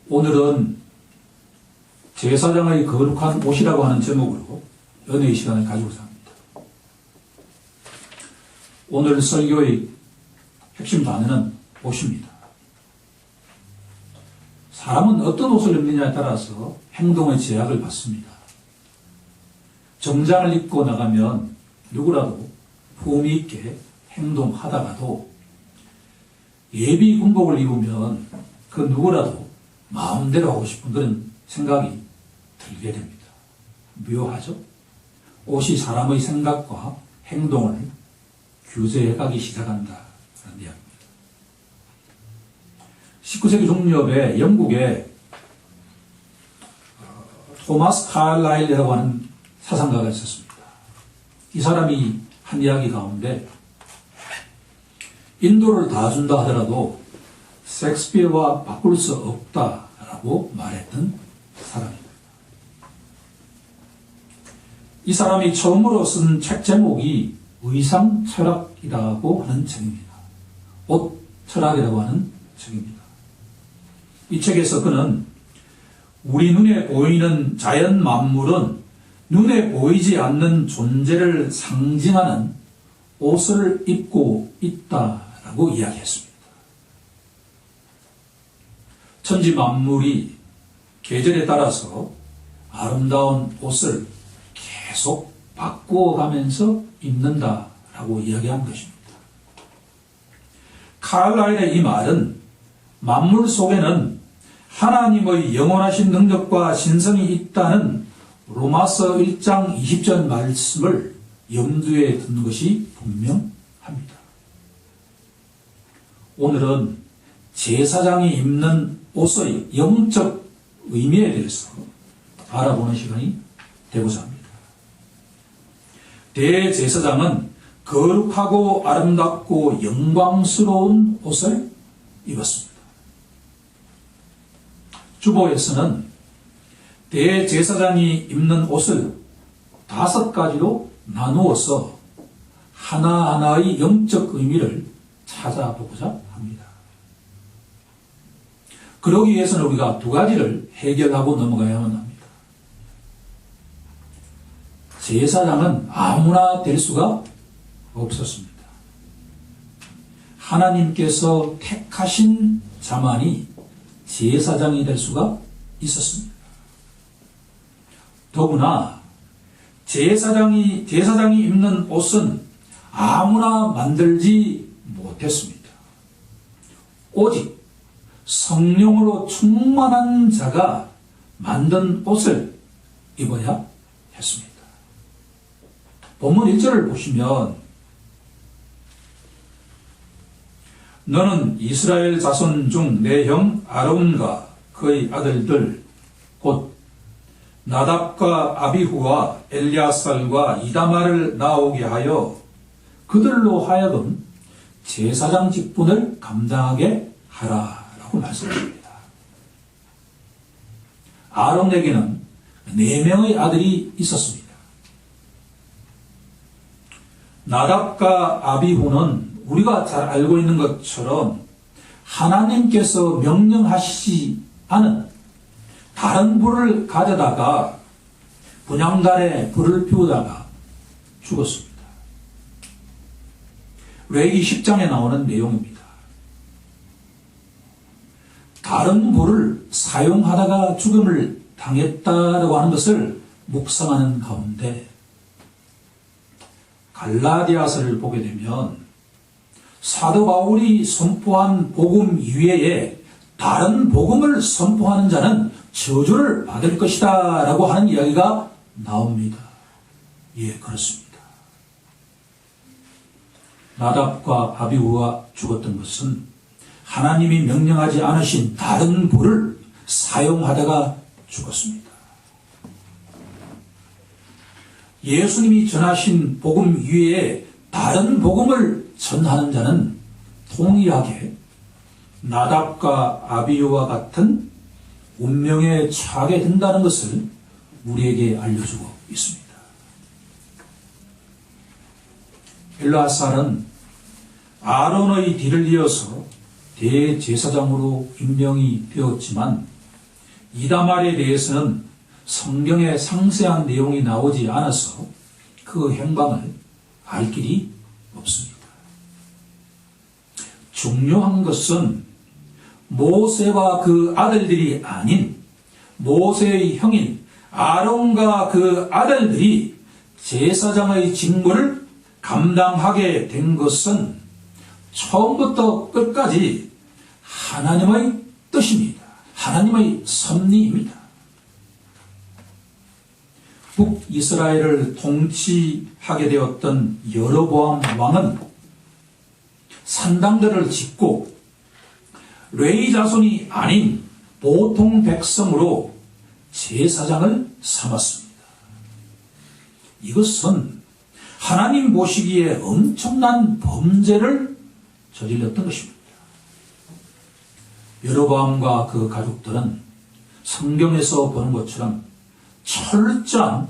오늘은 제사장의 거룩한 옷이라고 하는 제목으로 은혜의 시간을 가지고자 합니다. 오늘 설교의 핵심 단어는 옷입니다. 사람은 어떤 옷을 입느냐에 따라서 행동의 제약을 받습니다. 정장을 입고 나가면 누구라도 품위 있게 행동하다가도 예비 군복을 입으면 그 누구라도 마음대로 하고 싶은 그런 생각이 들게 됩니다. 묘하죠? 옷이 사람의 생각과 행동을 규제해가기 시작한다는 이야기입니다. 19세기 중엽에 영국에 토마스 칼라일이라고 하는 사상가가 있었습니다. 이 사람이 한 이야기 가운데 인도를 다 준다 하더라도 셰익스피어와 바꿀 수 없다라고 말했던 사람입니다. 이 사람이 처음으로 쓴 책 제목이 의상 철학이라고 하는 책입니다. 옷 철학이라고 하는 책입니다. 이 책에서 그는 우리 눈에 보이는 자연 만물은 눈에 보이지 않는 존재를 상징하는 옷을 입고 있다라고 이야기했습니다. 천지 만물이 계절에 따라서 아름다운 옷을 계속 바꾸어가면서 입는다라고 이야기한 것입니다. 칼라일의 이 말은 만물 속에는 하나님의 영원하신 능력과 신성이 있다는 로마서 1장 20절 말씀을 염두에 둔 것이 분명합니다. 오늘은 제사장이 입는 옷의 영적 의미에 대해서 알아보는 시간이 되고자 합니다. 대제사장은 거룩하고 아름답고 영광스러운 옷을 입었습니다. 주보에서는 대제사장이 입는 옷을 5가지로 나누어서 하나하나의 영적 의미를 찾아보고자 합니다. 그러기 위해서는 우리가 2가지를 해결하고 넘어가야만 합니다. 제사장은 아무나 될 수가 없었습니다. 하나님께서 택하신 자만이 제사장이 될 수가 있었습니다. 더구나 제사장이 입는 옷은 아무나 만들지 못했습니다. 오직 성령으로 충만한 자가 만든 옷을 입어야 했습니다. 본문 1절을 보시면 너는 이스라엘 자손 중 내 형 아론과 그의 아들들 곧 나답과 아비후와 엘리아살과 이다말을 나오게 하여 그들로 하여금 제사장 직분을 감당하게 하라라고 말씀합니다. 아론에게는 4명의 아들이 있었습니다. 나답과 아비후는 우리가 잘 알고 있는 것처럼 하나님께서 명령하시지 않은 다른 불을 가져다가 분향단에 불을 피우다가 죽었습니다. 레위기 10장에 나오는 내용입니다. 다른 불을 사용하다가 죽음을 당했다라고 하는 것을 묵상하는 가운데 갈라디아서를 보게 되면 사도 바울이 선포한 복음 이외에 다른 복음을 선포하는 자는 저주를 받을 것이다 라고 하는 이야기가 나옵니다. 예, 그렇습니다. 나답과 아비후가 죽었던 것은 하나님이 명령하지 않으신 다른 불을 사용하다가 죽었습니다. 예수님이 전하신 복음 이외에 다른 복음을 전하는 자는 동일하게 나답과 아비후와 같은 운명에 처하게 된다는 것을 우리에게 알려주고 있습니다. 엘르아살은 아론의 뒤를 이어서 대제사장으로 임명이 되었지만 이다말에 대해서는 성경에 상세한 내용이 나오지 않아서 그 행방을 알 길이 없습니다. 중요한 것은 모세와 그 아들들이 아닌 모세의 형인 아론과 그 아들들이 제사장의 직무를 감당하게 된 것은 처음부터 끝까지 하나님의 뜻입니다. 하나님의 섭리입니다. 북이스라엘을 통치하게 되었던 여로보암 왕은 산당들을 짓고 레위 자손이 아닌 보통 백성으로 제사장을 삼았습니다. 이것은 하나님 보시기에 엄청난 범죄를 저질렀던 것입니다. 여로보암과 그 가족들은 성경에서 보는 것처럼 철저한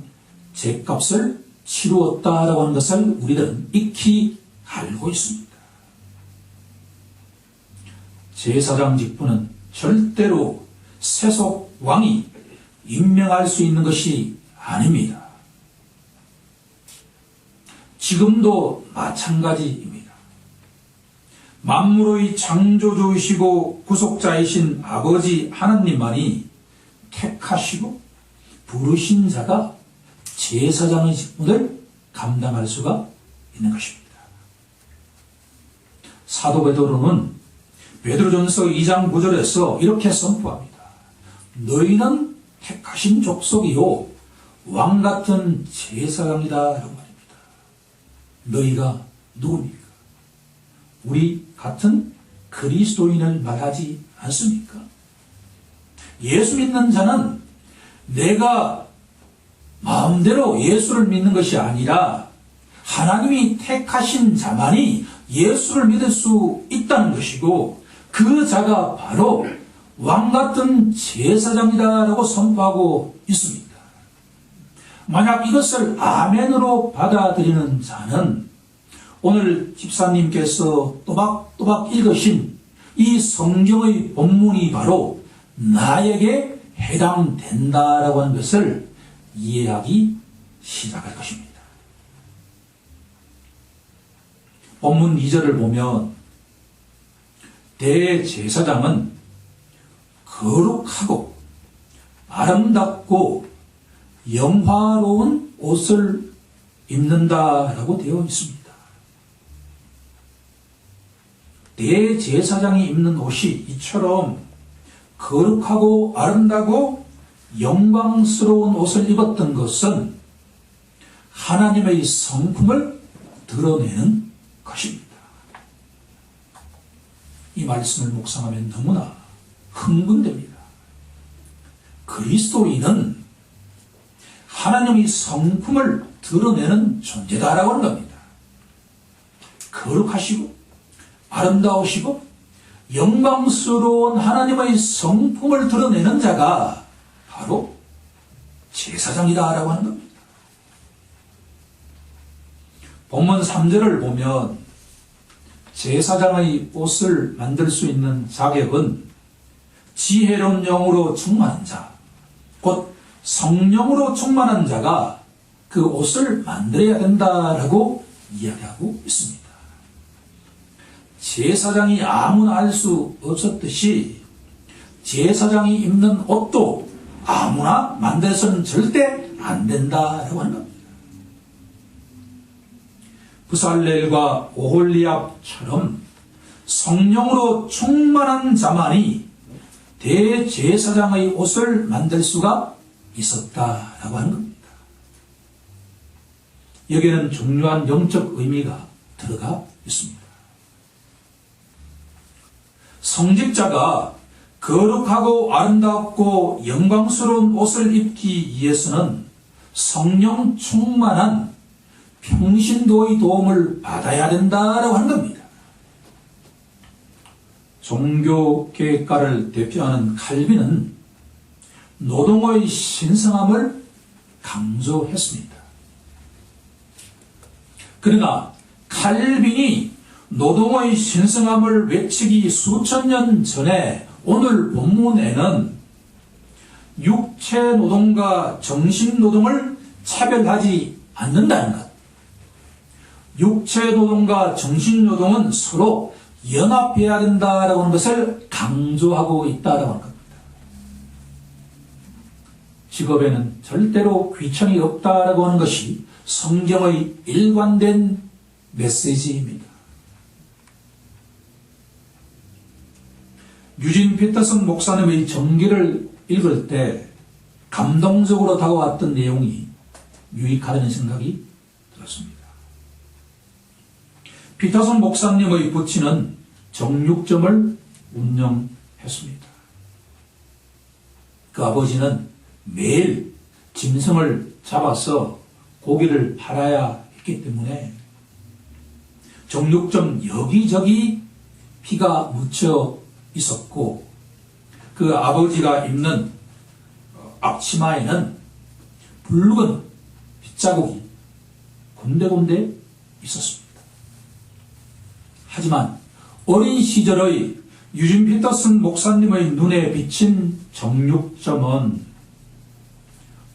죗값을 치루었다라고 하는 것을 우리들은 익히 알고 있습니다. 제사장 직분은 절대로 세속 왕이 임명할 수 있는 것이 아닙니다. 지금도 마찬가지입니다. 만물의 창조주이시고 구속자이신 아버지 하나님만이 택하시고 부르신 자가 제사장의 직분을 감당할 수가 있는 것입니다. 사도 베드로는 베드로전서 2장 9절에서 이렇게 선포합니다. 너희는 택하신 족속이요 왕같은 제사장이다 라고 말입니다. 너희가 누굽니까? 우리 같은 그리스도인을 말하지 않습니까? 예수 믿는 자는 내가 마음대로 예수를 믿는 것이 아니라 하나님이 택하신 자만이 예수를 믿을 수 있다는 것이고 그 자가 바로 왕같은 제사장이다라고 선포하고 있습니다. 만약 이것을 아멘으로 받아들이는 자는 오늘 집사님께서 또박또박 읽으신 이 성경의 본문이 바로 나에게 해당된다라고 하는 것을 이해하기 시작할 것입니다. 본문 2절을 보면 대제사장은 거룩하고 아름답고 영화로운 옷을 입는다라고 되어 있습니다. 대제사장이 입는 옷이 이처럼 거룩하고 아름다고 영광스러운 옷을 입었던 것은 하나님의 성품을 드러내는 것입니다. 이 말씀을 묵상하면 너무나 흥분됩니다. 그리스도인은 하나님의 성품을 드러내는 존재다라고 하는 겁니다. 거룩하시고 아름다우시고 영광스러운 하나님의 성품을 드러내는 자가 바로 제사장이다라고 하는 겁니다. 본문 3절을 보면 제사장의 옷을 만들 수 있는 자격은 지혜로운 영으로 충만한 자, 곧 성령으로 충만한 자가 그 옷을 만들어야 된다라고 이야기하고 있습니다. 제사장이 아무나 할 수 없었듯이 제사장이 입는 옷도 아무나 만들어서는 절대 안 된다라고 하는 겁니다. 부살렐과 오홀리압처럼 성령으로 충만한 자만이 대제사장의 옷을 만들 수가 있었다라고 하는 겁니다. 여기에는 중요한 영적 의미가 들어가 있습니다. 성직자가 거룩하고 아름답고 영광스러운 옷을 입기 위해서는 성령 충만한 평신도의 도움을 받아야 된다라고 하는 겁니다. 종교개혁가를 대표하는 칼빈은 노동의 신성함을 강조했습니다. 그러나 칼빈이 노동의 신성함을 외치기 수천 년 전에 오늘 본문에는 육체 노동과 정신 노동을 차별하지 않는다는 것. 육체 노동과 정신 노동은 서로 연합해야 된다라고 하는 것을 강조하고 있다라고 하는 겁니다. 직업에는 절대로 귀천이 없다라고 하는 것이 성경의 일관된 메시지입니다. 유진 피터슨 목사님의 전기를 읽을 때 감동적으로 다가왔던 내용이 유익하다는 생각이 들었습니다. 피터슨 목사님의 부친은 정육점을 운영했습니다. 그 아버지는 매일 짐승을 잡아서 고기를 팔아야 했기 때문에 정육점 여기저기 피가 묻혀 있었고, 그 아버지가 입는 앞치마에는 붉은 핏자국이 군데군데 있었습니다. 하지만 어린 시절의 유진 피터슨 목사님의 눈에 비친 정육점은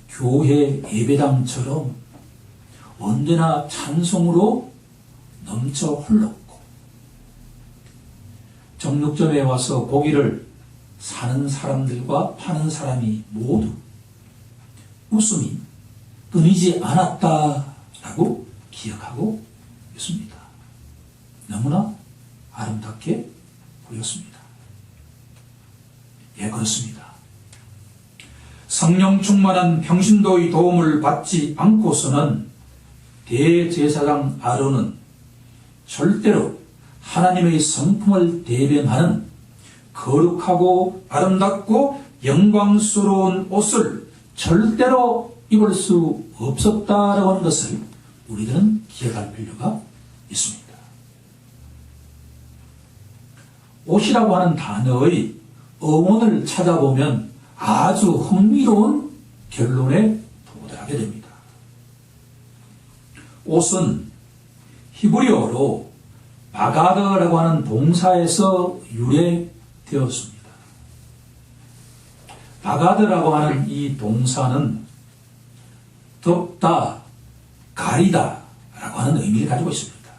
교회 예배당처럼 언제나 찬송으로 넘쳐 흘렀고, 정육점에 와서 고기를 사는 사람들과 파는 사람이 모두 웃음이 끊이지 않았다라고 기억하고 있습니다. 너무나 아름답게 보였습니다. 예, 그렇습니다. 성령 충만한 평신도의 도움을 받지 않고서는 대제사장 아론은 절대로 하나님의 성품을 대변하는 거룩하고 아름답고 영광스러운 옷을 절대로 입을 수 없었다라고 하는 것을 우리들은 기억할 필요가 있습니다. 옷이라고 하는 단어의 어원을 찾아보면 아주 흥미로운 결론에 도달하게 됩니다. 옷은 히브리어로 바가드라고 하는 동사에서 유래되었습니다. 바가드라고 하는 이 동사는 덮다, 가리다 라고 하는 의미를 가지고 있습니다.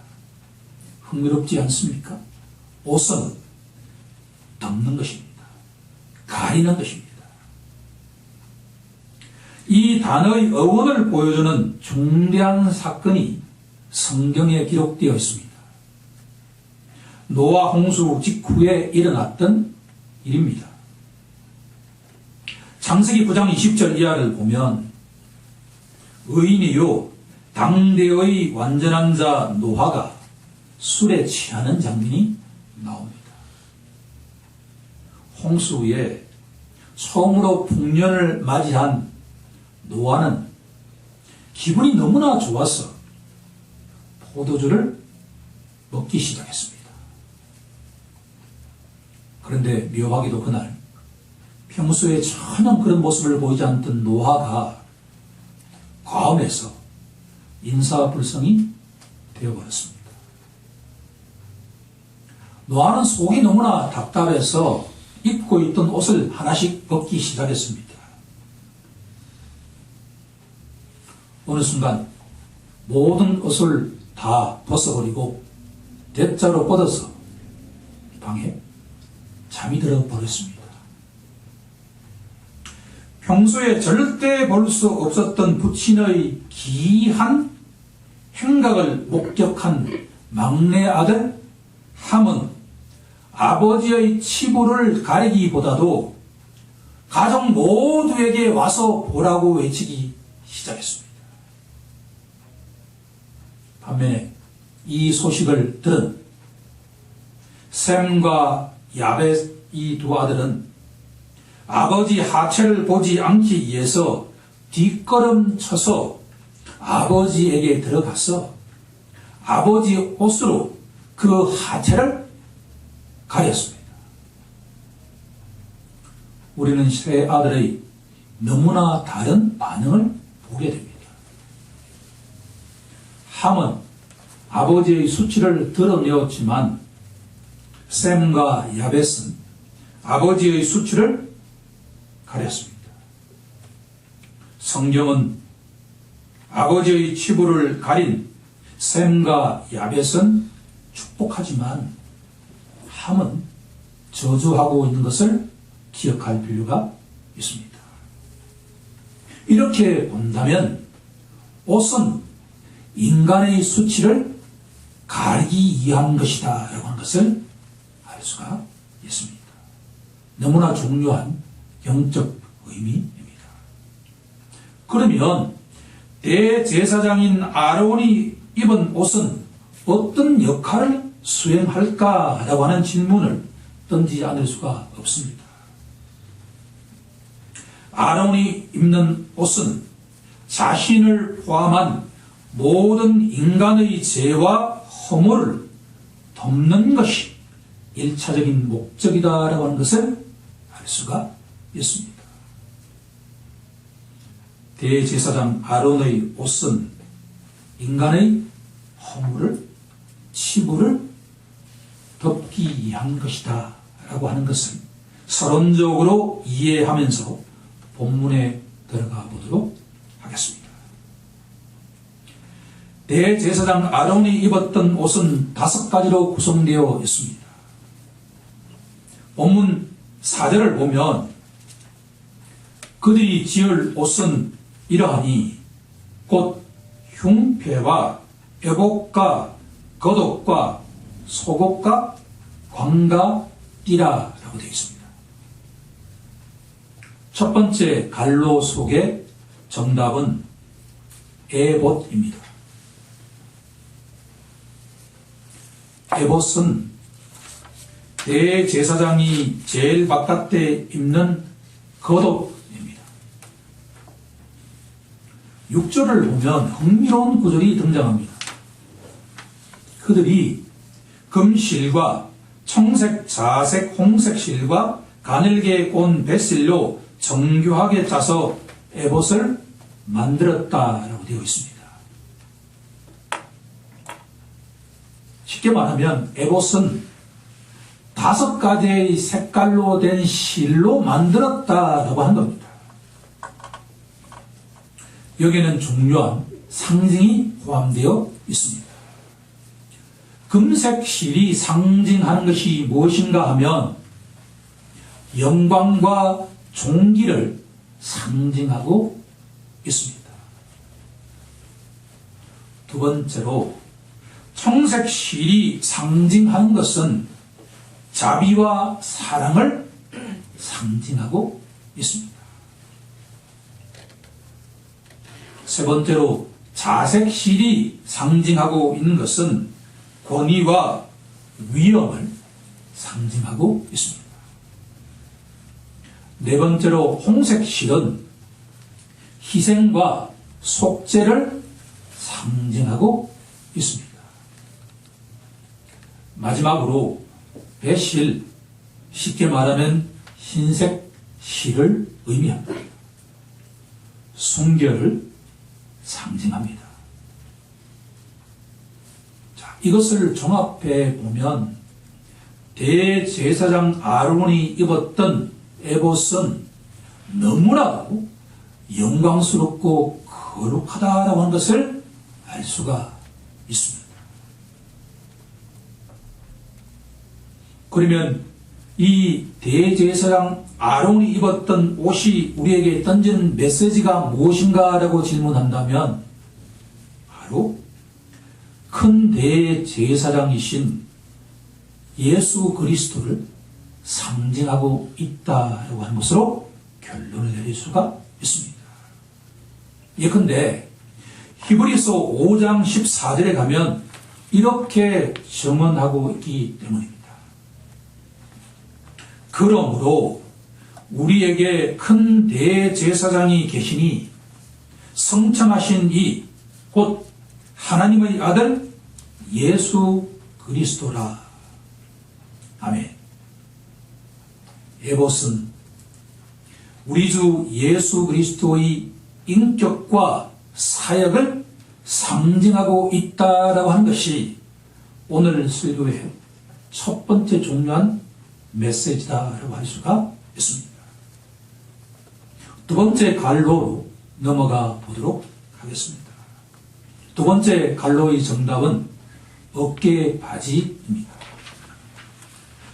흥미롭지 않습니까? 옷은 덮는 것입니다. 가리는 것입니다. 이 단어의 어원을 보여주는 중대한 사건이 성경에 기록되어 있습니다. 노아 홍수 직후에 일어났던 일입니다. 창세기 9장 20절 이하를 보면 의인이요 당대의 완전한 자 노아가 술에 취하는 장면이 나옵니다. 홍수 후에 처음으로 풍년을 맞이한 노아는 기분이 너무나 좋아서 포도주를 먹기 시작했습니다. 그런데 묘하게도 그날 평소에 전혀 그런 모습을 보이지 않던 노아가 과음해서 인사불성이 되어버렸습니다. 노아는 속이 너무나 답답해서 입고 있던 옷을 하나씩 벗기 시작했습니다. 어느 순간 모든 옷을 다 벗어버리고 대자로 뻗어서 방에 잠이 들어 버렸습니다. 평소에 절대 볼 수 없었던 부친의 기이한 행각을 목격한 막내 아들 함은 아버지의 치부를 가리기보다도 가족 모두에게 와서 보라고 외치기 시작했습니다. 반면에 이 소식을 들은 셈과 야벳 이 두 아들은 아버지 하체를 보지 않기 위해서 뒷걸음 쳐서 아버지에게 들어가서 아버지 옷으로 그 하체를 가렸습니다. 우리는 세 아들의 너무나 다른 반응을 보게 됩니다. 함은 아버지의 수치를 드러내었지만 셈과 야벳은 아버지의 수치를 가렸습니다. 성경은 아버지의 치부를 가린 셈과 야벳은 축복하지만 함은 저주하고 있는 것을 기억할 필요가 있습니다. 이렇게 본다면 옷은 인간의 수치를 가리기 위한 것이다 라고 하는 것을 알 수가 있습니다. 너무나 중요한 영적 의미입니다. 그러면 대제사장인 아론이 입은 옷은 어떤 역할을 수행할까라고 하는 질문을 던지지 않을 수가 없습니다. 아론이 입는 옷은 자신을 포함한 모든 인간의 죄와 허물을 덮는 것이 1차적인 목적이다라고 하는 것을 알 수가 있습니다. 대제사장 아론의 옷은 인간의 허물을, 치부를 덮기 위한 것이다 라고 하는 것을 서론적으로 이해하면서 본문에 들어가 보도록 하겠습니다. 대제사장 아론이 입었던 옷은 5가지로 구성되어 있습니다. 본문 4절을 보면 그들이 지을 옷은 이러하니 곧 흉패와 애복과 겉옷과 속옷과 광과 띠라라고 되어 있습니다. 첫 번째 갈로 속의 정답은 에봇입니다. 에봇은 대제사장이 제일 바깥에 입는 겉옷입니다. 6절을 보면 흥미로운 구절이 등장합니다. 그들이 금실과 청색, 자색, 홍색 실과 가늘게 꼰 뱃실로 정교하게 짜서 에봇을 만들었다라고 되어 있습니다. 쉽게 말하면 에봇은 5가지의 색깔로 된 실로 만들었다라고 하는 겁니다. 여기에는 중요한 상징이 포함되어 있습니다. 금색 실이 상징하는 것이 무엇인가 하면 영광과 존귀를 상징하고 있습니다. 두 번째로 청색 실이 상징하는 것은 자비와 사랑을 상징하고 있습니다. 세 번째로 자색 실이 상징하고 있는 것은 권위와 위엄을 상징하고 있습니다. 네 번째로 홍색 실은 희생과 속죄를 상징하고 있습니다. 마지막으로 배실, 쉽게 말하면 흰색 실을 의미합니다. 순결을 상징합니다. 자, 이것을 종합해 보면 대제사장 아론이 입었던 에봇은 너무나도 영광스럽고 거룩하다라고 하는 것을 알 수가 있습니다. 그러면 이 대제사장 아론이 입었던 옷이 우리에게 던지는 메시지가 무엇인가라고 질문한다면 바로 큰 대제사장이신 예수 그리스도를 상징하고 있다라고 하는 것으로 결론을 내릴 수가 있습니다. 예컨대 히브리서 5장 14절에 가면 이렇게 증언하고 있기 때문입니다. 그러므로 우리에게 큰 대제사장이 계시니 성창하신 이 곧 하나님의 아들 예수 그리스도라. 아멘. 에봇은 우리 주 예수 그리스도의 인격과 사역을 상징하고 있다라고 하는 것이 오늘 설교의 첫 번째 중요한 메시지다라고 할 수가 있습니다. 두 번째 갈로로 넘어가 보도록 하겠습니다. 두 번째 갈로의 정답은 어깨 바지입니다.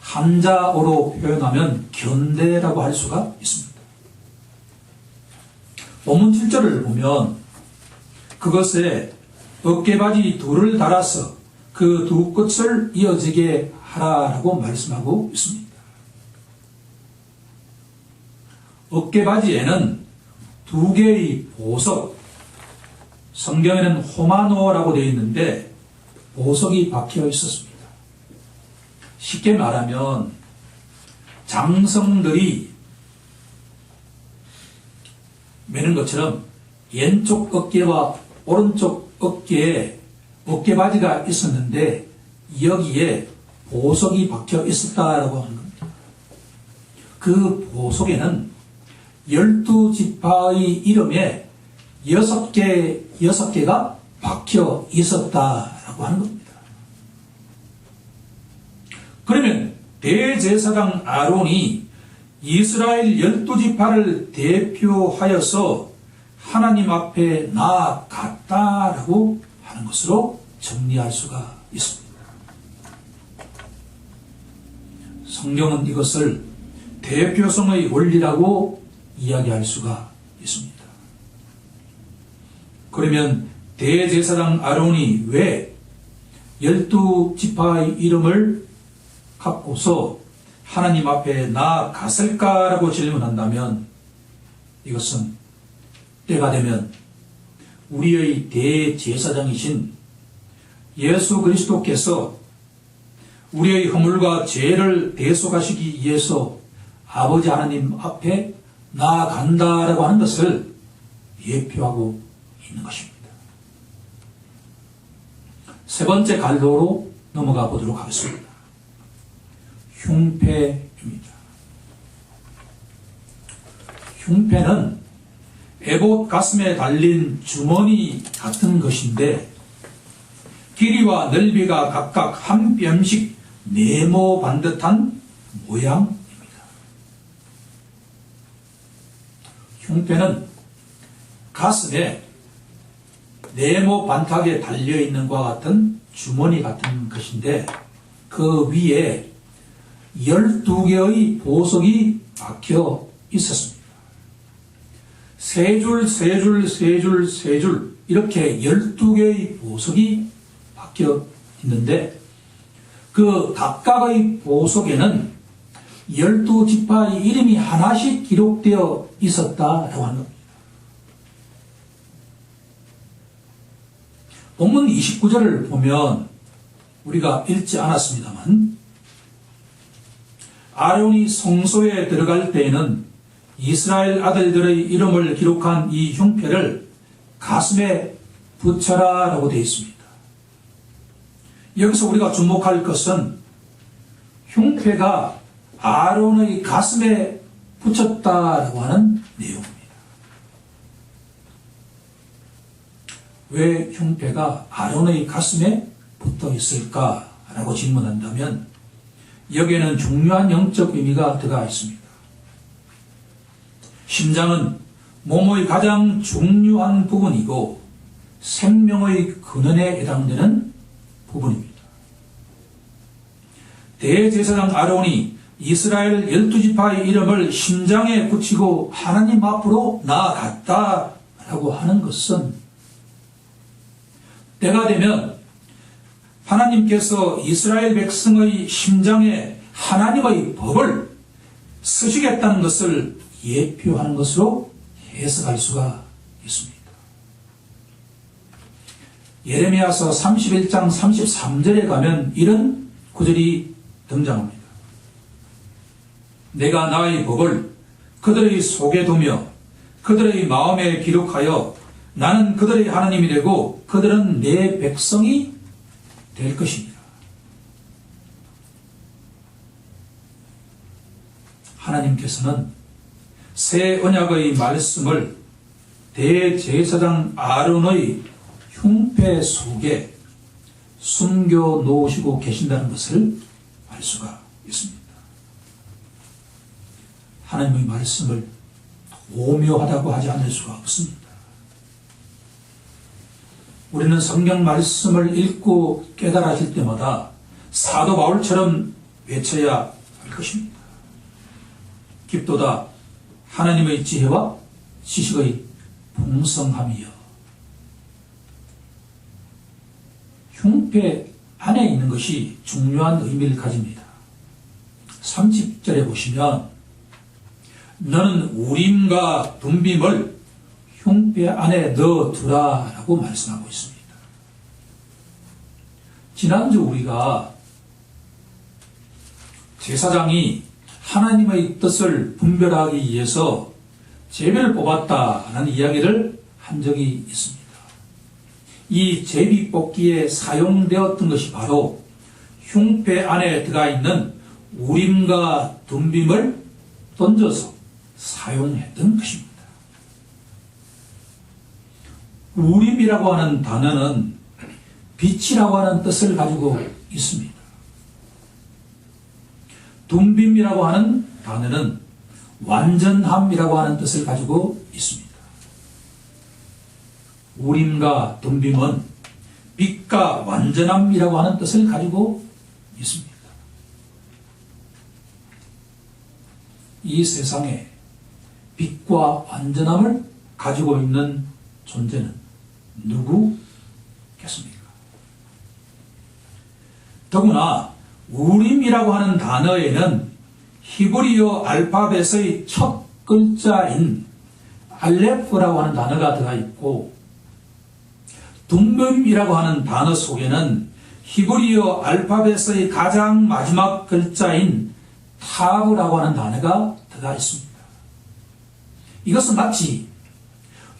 한자어로 표현하면 견대라고 할 수가 있습니다. 본문 7절을 보면 그것에 어깨바지 둘을 달아서 그 두 끝을 이어지게 하라라고 말씀하고 있습니다. 어깨바지에는 두 개의 보석, 성경에는 호마노라고 되어 있는데 보석이 박혀 있었습니다. 쉽게 말하면 장성들이 매는 것처럼 왼쪽 어깨와 오른쪽 어깨에 어깨바지가 있었는데 여기에 보석이 박혀 있었다라고 하는 겁니다. 그 보석에는 12지파의 이름에 6개가 박혀 있었다라고 하는 겁니다. 그러면 대제사장 아론이 이스라엘 12지파를 대표하여서 하나님 앞에 나아갔다라고 하는 것으로 정리할 수가 있습니다. 성경은 이것을 대표성의 원리라고 이야기할 수가 있습니다. 그러면 대제사장 아론이 왜 12지파의 이름을 갖고서 하나님 앞에 나아갔을까라고 질문한다면 이것은 때가 되면 우리의 대제사장이신 예수 그리스도께서 우리의 허물과 죄를 대속하시기 위해서 아버지 하나님 앞에 나아간다라고 하는 것을 예표하고 있는 것입니다. 세 번째 갈로로 넘어가 보도록 하겠습니다. 흉패입니다. 흉패는 에봇 가슴에 달린 주머니 같은 것인데 길이와 넓이가 각각 한 뼘씩 네모 반듯한 모양입니다. 흉패는 가슴에 네모 반타게 달려있는 것과 같은 주머니 같은 것인데 그 위에 12개의 보석이 박혀 있었습니다. 세 줄 이렇게 12개의 보석이 박혀 있는데 그 각각의 보석에는 12지파의 이름이 하나씩 기록되어 있었다라고 하는 겁니다. 본문 29절을 보면 우리가 읽지 않았습니다만 아론이 성소에 들어갈 때에는 이스라엘 아들들의 이름을 기록한 이 흉패를 가슴에 붙여라 라고 되어 있습니다. 여기서 우리가 주목할 것은 흉패가 아론의 가슴에 붙였다라고 하는 내용입니다. 왜 흉패가 아론의 가슴에 붙어 있을까라고 질문한다면 여기에는 중요한 영적 의미가 들어가 있습니다. 심장은 몸의 가장 중요한 부분이고 생명의 근원에 해당되는 부분입니다. 대제사장 아론이 이스라엘 12지파의 이름을 심장에 붙이고 하나님 앞으로 나아갔다라고 하는 것은 때가 되면 하나님께서 이스라엘 백성의 심장에 하나님의 법을 쓰시겠다는 것을 예표하는 것으로 해석할 수가 있습니다. 예레미야서 31장 33절에 가면 이런 구절이 등장합니다. 내가 나의 법을 그들의 속에 두며 그들의 마음에 기록하여 나는 그들의 하나님이 되고 그들은 내 백성이 될 것입니다. 하나님께서는 새 언약의 말씀을 대제사장 아론의 흉패 속에 숨겨 놓으시고 계신다는 것을 알 수가 있습니다. 하나님의 말씀을 오묘하다고 하지 않을 수가 없습니다. 우리는 성경 말씀을 읽고 깨달아질 때마다 사도 바울처럼 외쳐야 할 것입니다. 깊도다 하나님의 지혜와 지식의 풍성함이여. 흉패 안에 있는 것이 중요한 의미를 가집니다. 30절에 보시면 너는 우림과 둠빔을 흉패 안에 넣어두라 라고 말씀하고 있습니다. 지난주 우리가 제사장이 하나님의 뜻을 분별하기 위해서 제비를 뽑았다라는 이야기를 한 적이 있습니다. 이 제비 뽑기에 사용되었던 것이 바로 흉패 안에 들어가 있는 우림과 둠빔을 던져서 사용했던 것입니다. 우림이라고 하는 단어는 빛이라고 하는 뜻을 가지고 있습니다. 둠빔이라고 하는 단어는 완전함이라고 하는 뜻을 가지고 있습니다. 우림과 둠빔은 빛과 완전함이라고 하는 뜻을 가지고 있습니다. 이 세상에 빛과 완전함을 가지고 있는 존재는 누구겠습니까? 더구나 우림이라고 하는 단어에는 히브리어 알파벳의 첫 글자인 알레프라고 하는 단어가 들어가 있고, 둠빔이라고 하는 단어 속에는 히브리어 알파벳의 가장 마지막 글자인 타브라고 하는 단어가 들어가 있습니다. 이것은 마치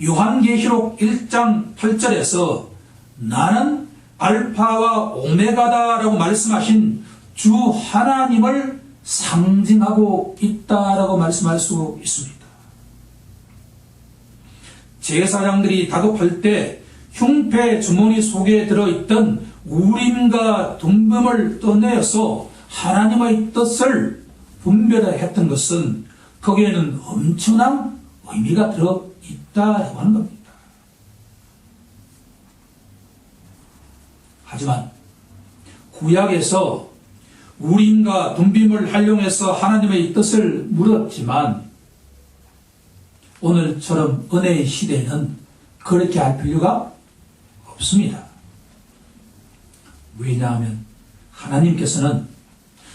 요한계시록 1장 8절에서 나는 알파와 오메가다라고 말씀하신 주 하나님을 상징하고 있다라고 말씀할 수 있습니다. 제사장들이 다급할 때 흉패 주머니 속에 들어있던 우림과 둠빔을 떠내서 하나님의 뜻을 분별했던 것은 거기에는 엄청난 의미가 들어있다라고 하는 겁니다. 하지만 구약에서 우림과 둠빔을 활용해서 하나님의 뜻을 물었지만 오늘처럼 은혜의 시대에는 그렇게 할 필요가 없습니다. 왜냐하면 하나님께서는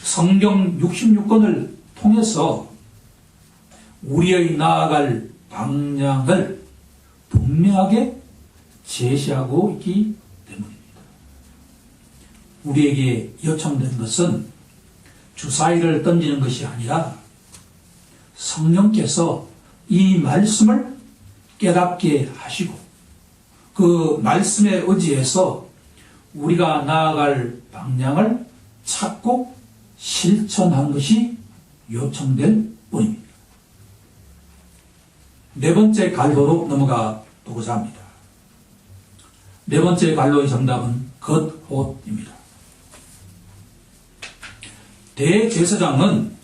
성경 66권을 통해서 우리의 나아갈 방향을 분명하게 제시하고 있기 때문입니다. 우리에게 요청된 것은 주사위를 던지는 것이 아니라 성령께서 이 말씀을 깨닫게 하시고 그 말씀에 의지해서 우리가 나아갈 방향을 찾고 실천하는 것이 요청될 뿐입니다. 네 번째 갈로로 넘어가 보고자 합니다. 네 번째 갈로의 정답은 겉옷입니다. 대제사장은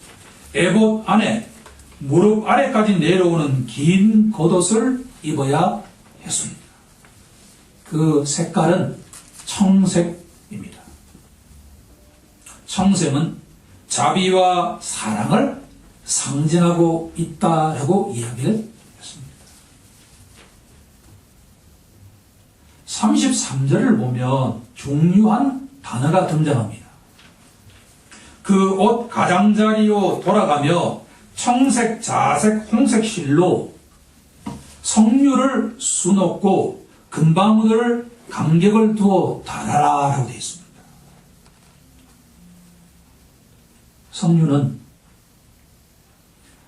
에봇 안에 무릎 아래까지 내려오는 긴 겉옷을 입어야 했습니다. 그 색깔은 청색입니다. 청색은 자비와 사랑을 상징하고 있다라고 이야기를 했습니다. 33절을 보면 중요한 단어가 등장합니다. 그 옷 가장자리로 돌아가며 청색, 자색, 홍색 실로 석류를 수놓고 금방울을 간격을 두어 달아라라고 되어 있습니다. 석류는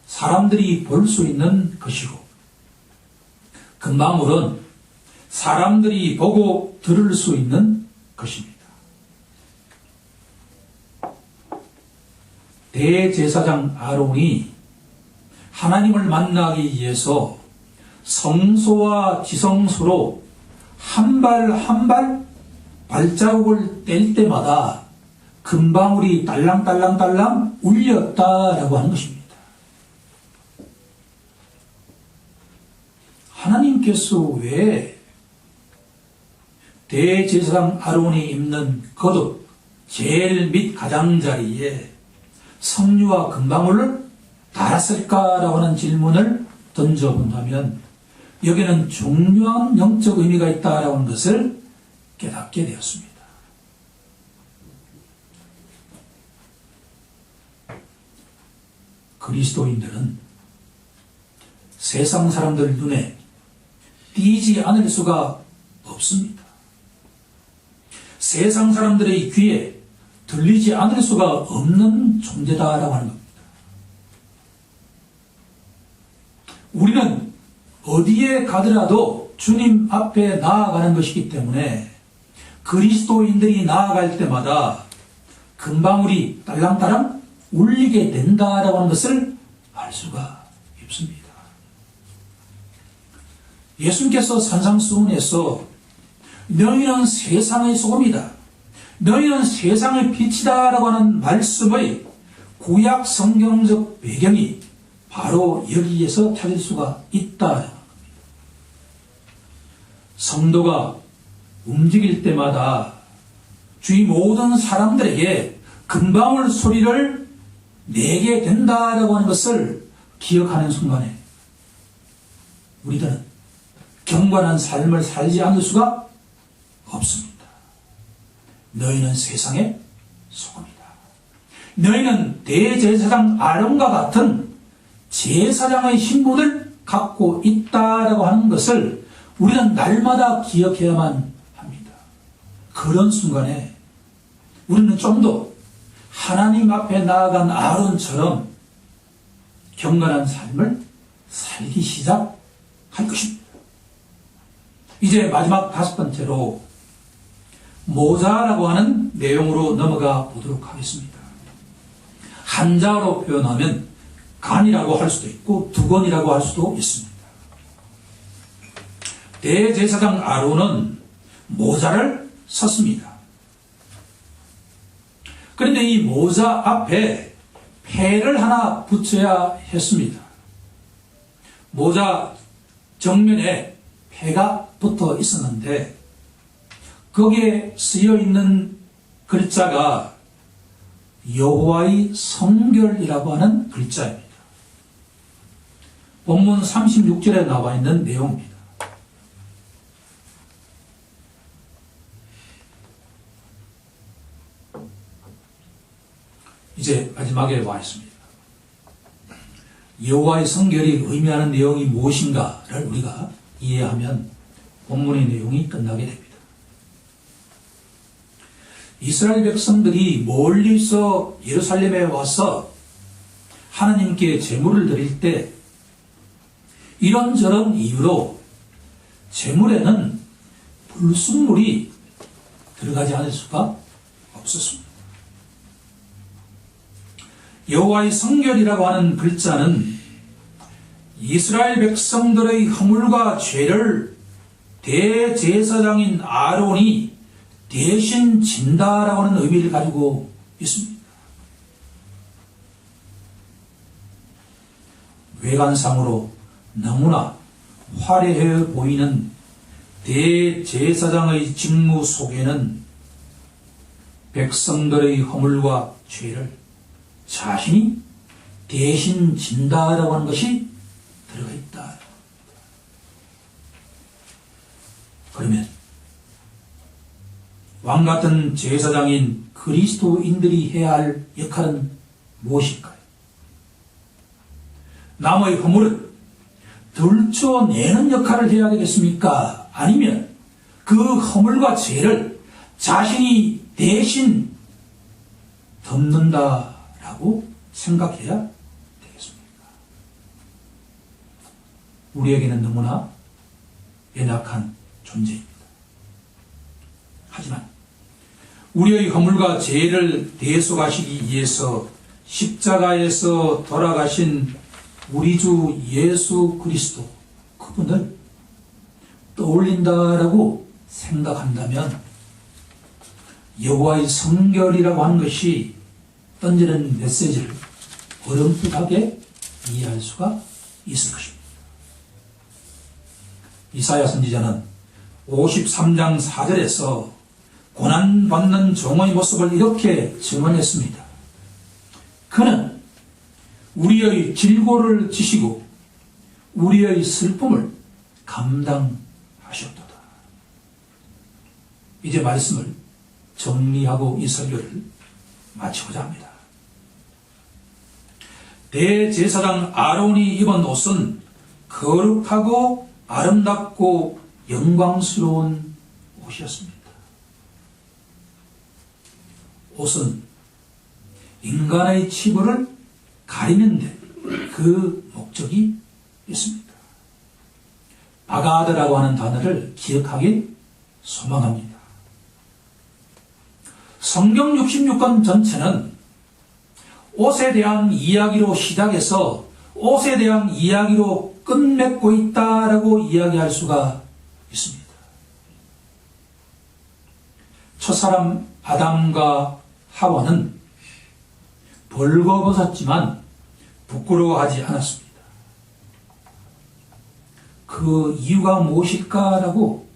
사람들이 볼 수 있는 것이고 금방울은 사람들이 보고 들을 수 있는 것입니다. 대제사장 아론이 하나님을 만나기 위해서 성소와 지성소로 한 발 한 발 발자국을 뗄 때마다 금방울이 딸랑딸랑딸랑 울렸다라고 하는 것입니다. 하나님께서 왜 대제사장 아론이 입는 겉옷 제일 밑 가장자리에 석류와 금방울을 달았을까라고 하는 질문을 던져본다면 여기는 중요한 영적 의미가 있다라고 하는 것을 깨닫게 되었습니다. 그리스도인들은 세상 사람들 눈에 띄지 않을 수가 없습니다. 세상 사람들의 귀에 들리지 않을 수가 없는 존재다라고 하는 겁니다. 우리는 어디에 가더라도 주님 앞에 나아가는 것이기 때문에 그리스도인들이 나아갈 때마다 금방울이 딸랑딸랑 울리게 된다라고 하는 것을 알 수가 있습니다. 예수님께서 산상수훈에서 너희는 세상의 소금이다, 너희는 세상의 빛이다라고 하는 말씀의 구약 성경적 배경이 바로 여기에서 찾을 수가 있다. 성도가 움직일 때마다 주위 모든 사람들에게 금방울 소리를 내게 된다라고 하는 것을 기억하는 순간에 우리들은 경건한 삶을 살지 않을 수가 없습니다. 너희는 세상의 소금이다. 너희는 대제사장 아론과 같은 제사장의 신분을 갖고 있다라고 하는 것을 우리는 날마다 기억해야만 합니다. 그런 순간에 우리는 좀 더 하나님 앞에 나아간 아론처럼 경건한 삶을 살기 시작할 것입니다. 이제 마지막 다섯 번째로 모자라고 하는 내용으로 넘어가 보도록 하겠습니다. 한자어로 표현하면 간이라고 할 수도 있고 두건이라고 할 수도 있습니다. 대제사장 아론은 모자를 썼습니다. 그런데 이 모자 앞에 패를 하나 붙여야 했습니다. 모자 정면에 패가 붙어 있었는데 거기에 쓰여 있는 글자가 여호와의 성결이라고 하는 글자입니다. 본문 36절에 나와 있는 내용입니다. 이제 마지막에 와 있습니다. 여호와의 성결이 의미하는 내용이 무엇인가를 우리가 이해하면 본문의 내용이 끝나게 됩니다. 이스라엘 백성들이 멀리서 예루살렘에 와서 하나님께 제물을 드릴 때 이런저런 이유로 제물에는 불순물이 들어가지 않을 수가 없었습니다. 여호와의 성결이라고 하는 글자는 이스라엘 백성들의 허물과 죄를 대제사장인 아론이 대신 진다라고 하는 의미를 가지고 있습니다. 외관상으로 너무나 화려해 보이는 대제사장의 직무 속에는 백성들의 허물과 죄를 자신이 대신 진다라고 하는 것이 들어가 있다. 그러면 왕같은 제사장인 그리스도인들이 해야 할 역할은 무엇일까요? 남의 허물을 들춰내는 역할을 해야 되겠습니까? 아니면 그 허물과 죄를 자신이 대신 덮는다라고 생각해야 되겠습니까? 우리에게는 너무나 연약한 존재입니다. 하지만 우리의 허물과 죄를 대속하시기 위해서 십자가에서 돌아가신 우리 주 예수 그리스도 그분을 떠올린다라고 생각한다면 여호와의 성결이라고 하는 것이 던지는 메시지를 어렴풋하게 이해할 수가 있을 것입니다. 이사야 선지자는 53장 4절에서 고난받는 종의 모습을 이렇게 증언했습니다. 그는 우리의 질고를 지시고 우리의 슬픔을 감당하셨도다. 이제 말씀을 정리하고 이 설교를 마치고자 합니다. 대제사장 아론이 입은 옷은 거룩하고 아름답고 영광스러운 옷이었습니다. 옷은 인간의 치부를 가리는데 그 목적이 있습니다. 바가드라고 하는 단어를 기억하길 소망합니다. 성경 66권 전체는 옷에 대한 이야기로 시작해서 옷에 대한 이야기로 끝맺고 있다라고 이야기할 수가 있습니다. 첫사람 아담과 하와는 벌거벗었지만 부끄러워하지 않았습니다. 그 이유가 무엇일까라고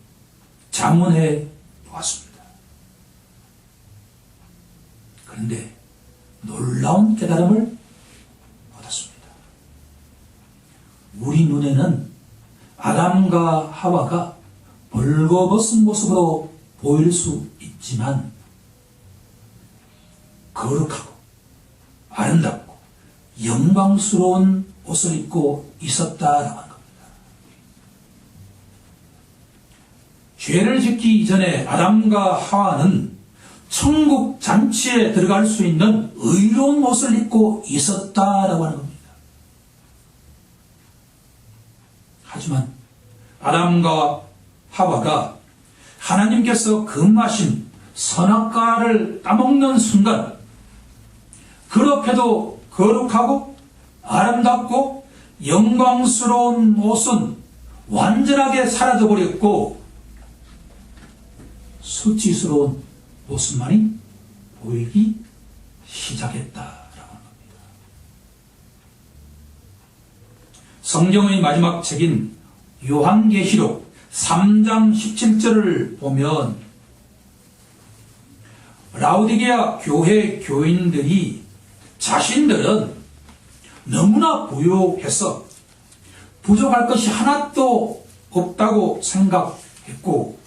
자문해 보았습니다. 그런데 놀라운 깨달음을 얻었습니다. 우리 눈에는 아담과 하와가 벌거벗은 모습으로 보일 수 있지만 거룩하고 아름답고 영광스러운 옷을 입고 있었다라고 하는 겁니다. 죄를 짓기 이전에 아담과 하와는 천국 잔치에 들어갈 수 있는 의로운 옷을 입고 있었다라고 하는 겁니다. 하지만 아담과 하와가 하나님께서 금하신 선악과를 따먹는 순간 그렇게도 거룩하고 아름답고 영광스러운 옷은 완전하게 사라져버렸고 수치스러운 모습만이 보이기 시작했다라고 합니다. 성경의 마지막 책인 요한계시록 3장 17절을 보면 라오디게아 교회 교인들이 자신들은 너무나 부유해서 부족할 것이 하나도 없다고 생각했고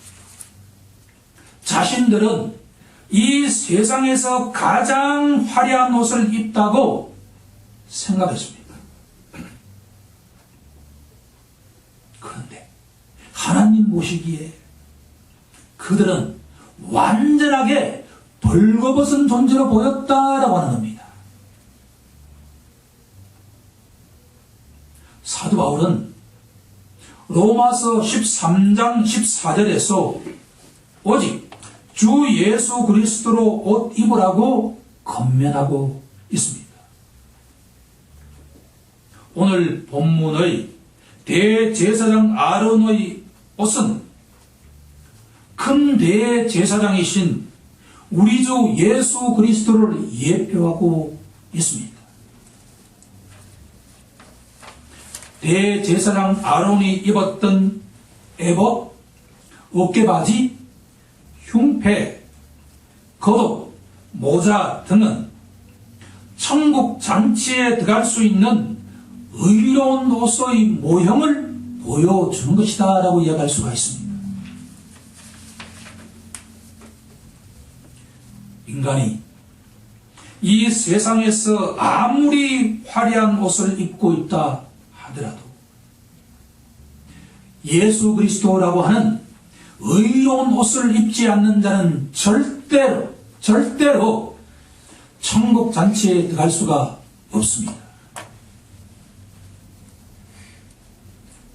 자신들은 이 세상에서 가장 화려한 옷을 입다고 생각했습니다. 그런데 하나님 보시기에 그들은 완전하게 벌거벗은 존재로 보였다라고 하는 겁니다. 사도 바울은 로마서 13장 14절에서 오직 주 예수 그리스도로 옷 입으라고 권면하고 있습니다. 오늘 본문의 대제사장 아론의 옷은 큰 대제사장이신 우리 주 예수 그리스도를 예표하고 있습니다. 대제사장 아론이 입었던 에봇, 어깨바지, 흉패, 겉옷, 모자 등은 천국 잔치에 들어갈 수 있는 의로운 옷의 모형을 보여주는 것이다 라고 이야기할 수가 있습니다. 인간이 이 세상에서 아무리 화려한 옷을 입고 있다 하더라도 예수 그리스도라고 하는 의로운 옷을 입지 않는 자는 절대로 천국 잔치에 들어갈 수가 없습니다.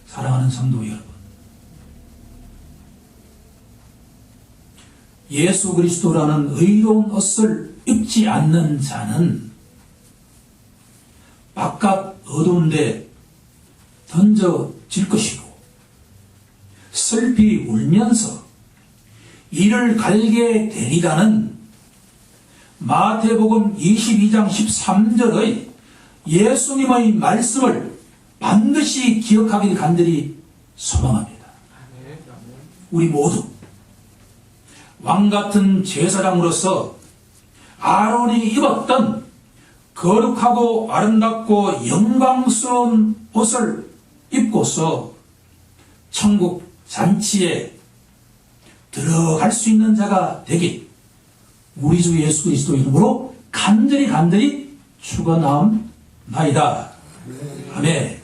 사랑하는 성도 여러분, 예수 그리스도라는 의로운 옷을 입지 않는 자는 바깥 어두운 데 던져질 것이고 슬피 울면서 이를 갈게 되리라는 마태복음 22장 13절의 예수님의 말씀을 반드시 기억하길 간절히 소망합니다. 우리 모두 왕같은 제사장으로서 아론이 입었던 거룩하고 아름답고 영광스러운 옷을 입고서 천국 잔치에 들어갈 수 있는 자가 되길 우리 주 예수 그리스도 이름으로 간절히 축원하옵나이다. 아멘.